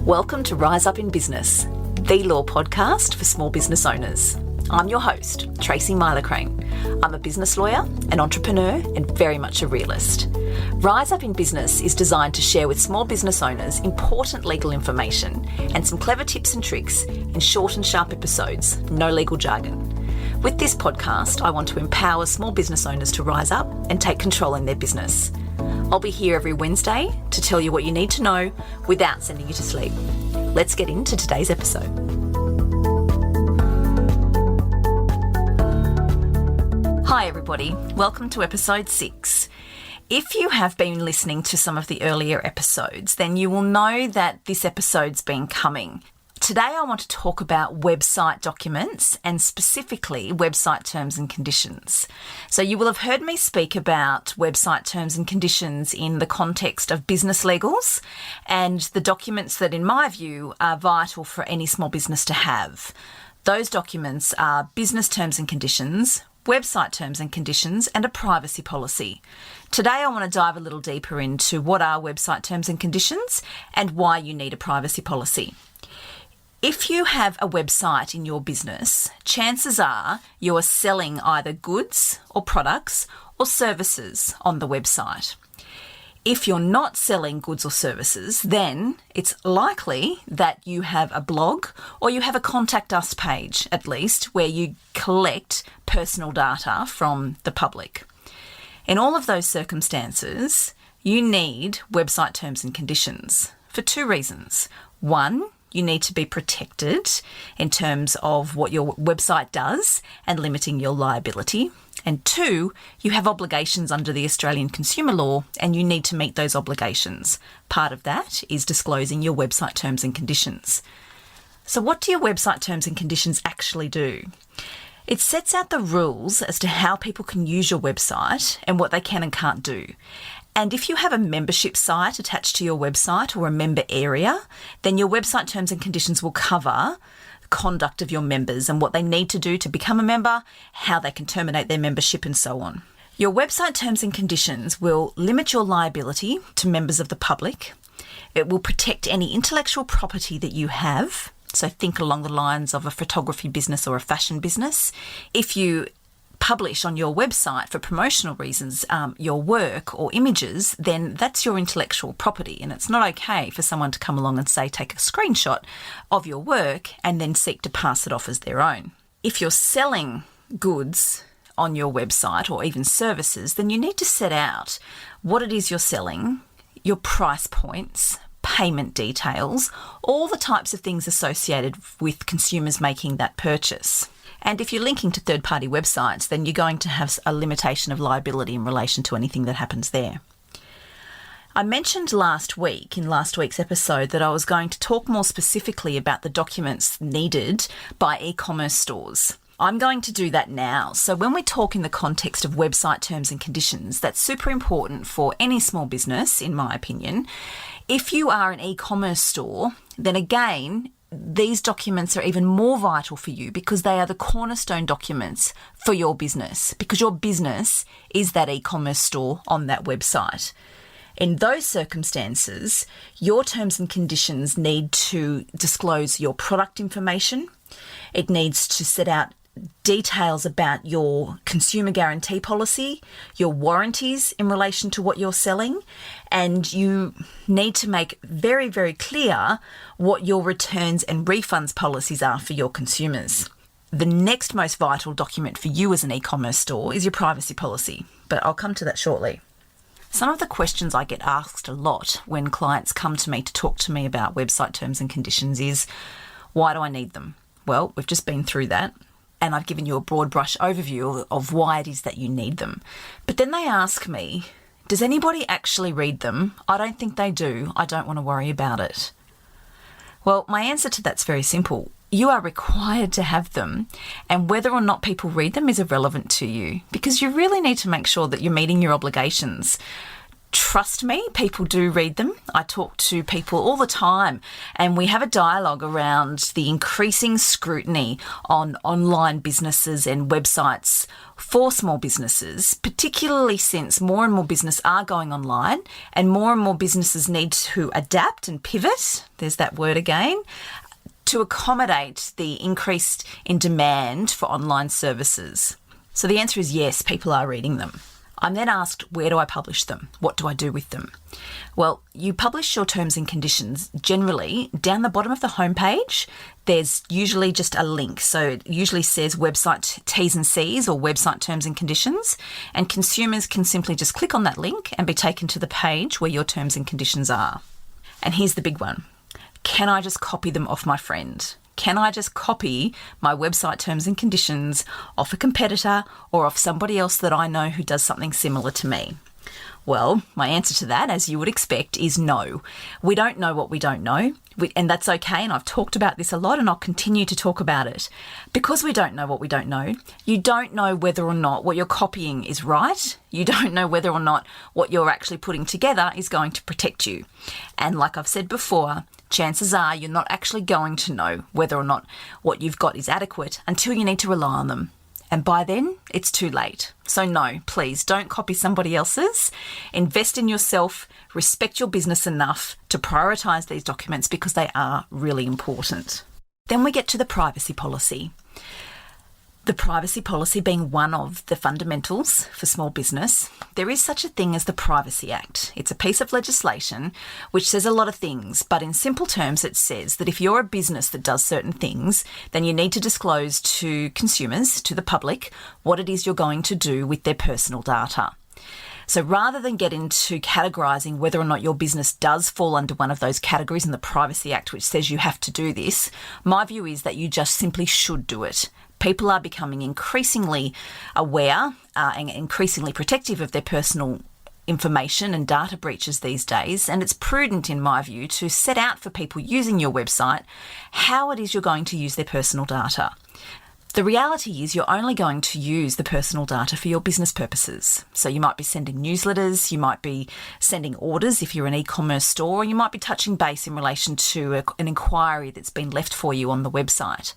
Welcome to Rise Up in Business, the law podcast for small business owners. I'm your host, Tracy Myler-Crane. I'm a business lawyer, an entrepreneur, and very much a realist. Rise Up in Business is designed to share with small business owners important legal information and some clever tips and tricks in short and sharp episodes, no legal jargon. With this podcast, I want to empower small business owners to rise up and take control in their business. I'll be here every Wednesday to tell you what you need to know without sending you to sleep. Let's get into today's episode. Hi everybody, welcome to episode 6. If you have been listening to some of the earlier episodes, then you will know that this episode's been coming. Today I want to talk about website documents and specifically website terms and conditions. So you will have heard me speak about website terms and conditions in the context of business legals and the documents that in my view are vital for any small business to have. Those documents are business terms and conditions, website terms and conditions, and a privacy policy. Today I want to dive a little deeper into what are website terms and conditions and why you need a privacy policy. If you have a website in your business, chances are you are selling either goods or products or services on the website. If you're not selling goods or services, then it's likely that you have a blog or you have a contact us page, at least, where you collect personal data from the public. In all of those circumstances, you need website terms and conditions for two reasons. One, you need to be protected in terms of what your website does and limiting your liability. And two, you have obligations under the Australian consumer law and you need to meet those obligations. Part of that is disclosing your website terms and conditions. So what do your website terms and conditions actually do? It sets out the rules as to how people can use your website and what they can and can't do. And if you have a membership site attached to your website or a member area, then your website terms and conditions will cover the conduct of your members and what they need to do to become a member, how they can terminate their membership, and so on. Your website terms and conditions will limit your liability to members of the public. It will protect any intellectual property that you have. So think along the lines of a photography business or a fashion business. If you publish on your website for promotional reasons your work or images, then that's your intellectual property, and it's not okay for someone to come along and say take a screenshot of your work and then seek to pass it off as their own. If you're selling goods on your website or even services, then you need to set out what it is you're selling, your price points, payment details, all the types of things associated with consumers making that purchase. And if you're linking to third-party websites, then you're going to have a limitation of liability in relation to anything that happens there. I mentioned in last week's episode, that I was going to talk more specifically about the documents needed by e-commerce stores. I'm going to do that now. So when we talk in the context of website terms and conditions, that's super important for any small business, in my opinion. If you are an e-commerce store, then again, these documents are even more vital for you because they are the cornerstone documents for your business, because your business is that e-commerce store on that website. In those circumstances, your terms and conditions need to disclose your product information. It needs to set out details about your consumer guarantee policy, your warranties in relation to what you're selling, and you need to make very, very clear what your returns and refunds policies are for your consumers. The next most vital document for you as an e-commerce store is your privacy policy, but I'll come to that shortly. Some of the questions I get asked a lot when clients come to me to talk to me about website terms and conditions is, why do I need them? Well, we've just been through that. And I've given you a broad brush overview of why it is that you need them. But then they ask me, does anybody actually read them? I don't think they do. I don't want to worry about it. Well, my answer to that's very simple. You are required to have them, and whether or not people read them is irrelevant to you, because you really need to make sure that you're meeting your obligations. Trust me, people do read them. I talk to people all the time, and we have a dialogue around the increasing scrutiny on online businesses and websites for small businesses, particularly since more and more businesses are going online and more businesses need to adapt and pivot, there's that word again, to accommodate the increase in demand for online services. So the answer is yes, people are reading them. I'm then asked, where do I publish them? What do I do with them? Well, you publish your terms and conditions generally down the bottom of the homepage. There's usually just a link. So it usually says website T's and C's or website terms and conditions. And consumers can simply just click on that link and be taken to the page where your terms and conditions are. And here's the big one. Can I just copy them off my friend? Can I just copy my website terms and conditions off a competitor or off somebody else that I know who does something similar to me? Well, my answer to that, as you would expect, is no. We don't know what we don't know, and that's okay, and I've talked about this a lot and I'll continue to talk about it. Because we don't know what we don't know, you don't know whether or not what you're copying is right. You don't know whether or not what you're actually putting together is going to protect you. And like I've said before, chances are you're not actually going to know whether or not what you've got is adequate until you need to rely on them. And by then, it's too late. So no, please don't copy somebody else's. Invest in yourself, respect your business enough to prioritise these documents because they are really important. Then we get to the privacy policy. The privacy policy being one of the fundamentals for small business. There is such a thing as the Privacy Act. It's a piece of legislation which says a lot of things, but in simple terms it says that if you're a business that does certain things, then you need to disclose to consumers, to the public, what it is you're going to do with their personal data. So rather than get into categorising whether or not your business does fall under one of those categories in the Privacy Act, which says you have to do this, my view is that you just simply should do it. People are becoming increasingly aware and increasingly protective of their personal information and data breaches these days, and it's prudent, in my view, to set out for people using your website how it is you're going to use their personal data. The reality is you're only going to use the personal data for your business purposes. So you might be sending newsletters, you might be sending orders if you're an e-commerce store, or you might be touching base in relation to an inquiry that's been left for you on the website.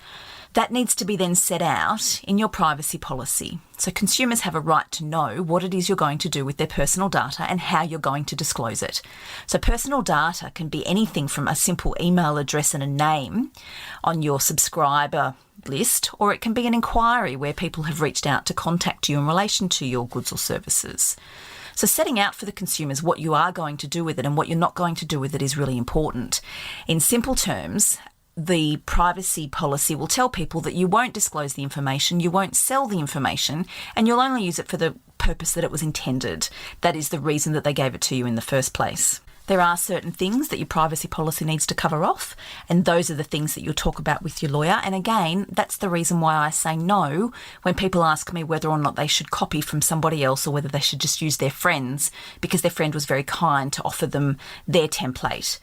That needs to be then set out in your privacy policy. So consumers have a right to know what it is you're going to do with their personal data and how you're going to disclose it. So personal data can be anything from a simple email address and a name on your subscriber list, or it can be an inquiry where people have reached out to contact you in relation to your goods or services. So setting out for the consumers what you are going to do with it and what you're not going to do with it is really important. In simple terms, the privacy policy will tell people that you won't disclose the information, you won't sell the information, and you'll only use it for the purpose that it was intended. That is the reason that they gave it to you in the first place. There are certain things that your privacy policy needs to cover off, and those are the things that you'll talk about with your lawyer. And again, that's the reason why I say no when people ask me whether or not they should copy from somebody else or whether they should just use their friends because their friend was very kind to offer them their template.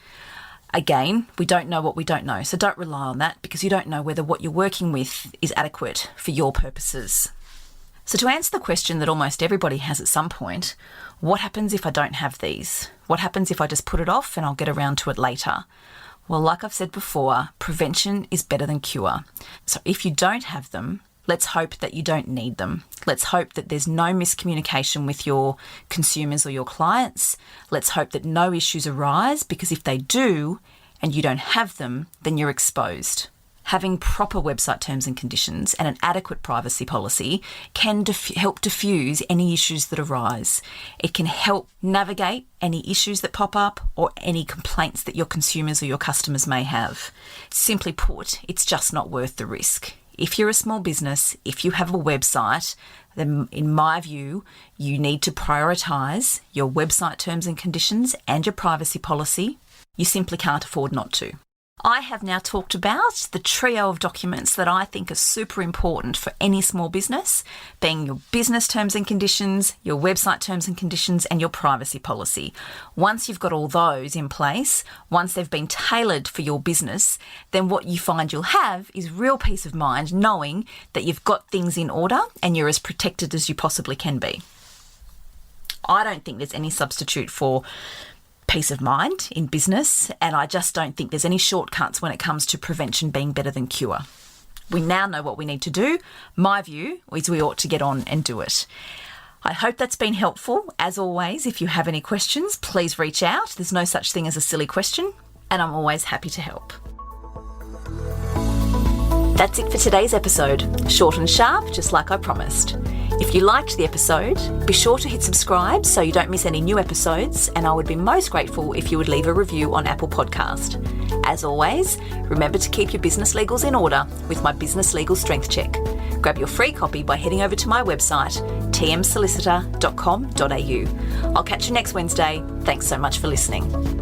Again, we don't know what we don't know, so don't rely on that because you don't know whether what you're working with is adequate for your purposes. So to answer the question that almost everybody has at some point, what happens if I don't have these? What happens if I just put it off and I'll get around to it later? Well, like I've said before, prevention is better than cure. So if you don't have them, let's hope that you don't need them. Let's hope that there's no miscommunication with your consumers or your clients. Let's hope that no issues arise, because if they do and you don't have them, then you're exposed. Having proper website terms and conditions and an adequate privacy policy can help diffuse any issues that arise. It can help navigate any issues that pop up or any complaints that your consumers or your customers may have. Simply put, it's just not worth the risk. If you're a small business, if you have a website, then in my view, you need to prioritise your website terms and conditions and your privacy policy. You simply can't afford not to. I have now talked about the trio of documents that I think are super important for any small business, being your business terms and conditions, your website terms and conditions, and your privacy policy. Once you've got all those in place, once they've been tailored for your business, then what you find you'll have is real peace of mind knowing that you've got things in order and you're as protected as you possibly can be. I don't think there's any substitute for peace of mind in business, and I just don't think there's any shortcuts when it comes to prevention being better than cure. We now know what we need to do. My view is we ought to get on and do it. I hope that's been helpful. As always, if you have any questions, please reach out. There's no such thing as a silly question, and I'm always happy to help. That's it for today's episode. Short and sharp, just like I promised. If you liked the episode, be sure to hit subscribe so you don't miss any new episodes, and I would be most grateful if you would leave a review on Apple Podcast. As always, remember to keep your business legals in order with my Business Legal Strength Check. Grab your free copy by heading over to my website, tmsolicitor.com.au. I'll catch you next Wednesday. Thanks so much for listening.